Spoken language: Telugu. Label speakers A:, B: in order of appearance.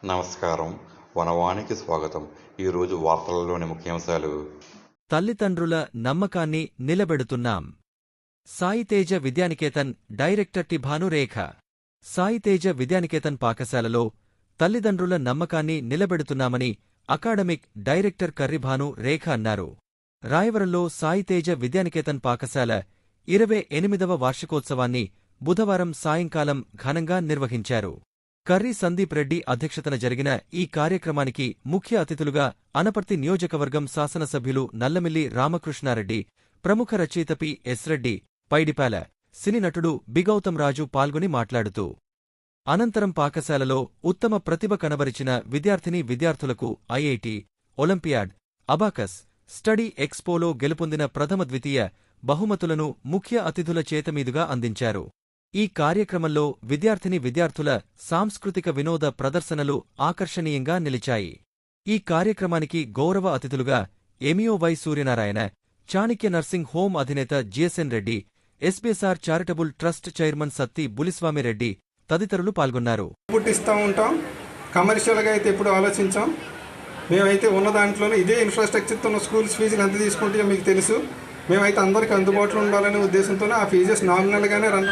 A: నమస్కారం. వనవానికి స్వాగతం. ఈరోజు వార్తలలోని ముఖ్యాంశాలు.
B: తల్లిదండ్రుల నమ్మకాన్ని నిలబెడుతున్నాం. Saiteja Vidyaniketan director T Bhanurekha. సాయితేజ విద్యానికేతన్ పాఠశాలలో తల్లిదండ్రుల నమ్మకాన్ని నిలబెడుతున్నామని అకాడమిక్ డైరెక్టర్ కర్రి భాను రేఖ అన్నారు. రాయవరంలో సాయితేజ విద్యానికేతన్ పాఠశాల 28వ వార్షికోత్సవాన్ని బుధవారం సాయంకాలం ఘనంగా నిర్వహించారు. కర్రి సందీప్ రెడ్డి అధ్యక్షతన జరిగిన ఈ కార్యక్రమానికి ముఖ్య అతిథులుగా అనపర్తి నియోజకవర్గం శాసనసభ్యులు నల్లమిల్లి రామకృష్ణారెడ్డి, ప్రముఖ రచయిత పి. ఎస్. రెడ్డి, పైడిపాల సినీ నటుడు బిగౌతమ్ రాజు పాల్గొని మాట్లాడుతూ, అనంతరం పాఠశాలలో ఉత్తమ ప్రతిభ కనబరిచిన విద్యార్థులకు ఐఐటి, ఒలింపియాడ్, అబాకస్, స్టడీ ఎక్స్పోలో గెలుపొందిన ప్రథమ ద్వితీయ బహుమతులను ముఖ్య అతిథుల చేతమీదుగా అందించారు. ఈ కార్యక్రమంలో విద్యార్థుల సాంస్కృతిక వినోద ప్రదర్శనలు ఆకర్షణీయంగా నిలిచాయి. ఈ కార్యక్రమానికి గౌరవ అతిథులుగా MEO Y. Suryanarayana, Chanikya nursing home అధినేత GSN Reddy, SBSR charitable trust chairman Satti Buliswamireddy తదితరులు పాల్గొన్నారు.
C: పుట్టిస్తూ ఉంటాం, కమర్షియల్గా అయితే ఎప్పుడు ఆలోచించాం. మేమైతే ఉన్న దాంట్లోనే ఇదే ఇన్ఫ్రాస్ట్రక్చర్తో ఉన్న స్కూల్స్ ఫీజులు ఎంత తీసుకుంటే మీకు తెలుసు. మేమైతే అందరికీ అందుబాటులో ఉండాలనే ఉద్దేశంతోనే ఆ ఫీజెస్ నామినల్గానే రన్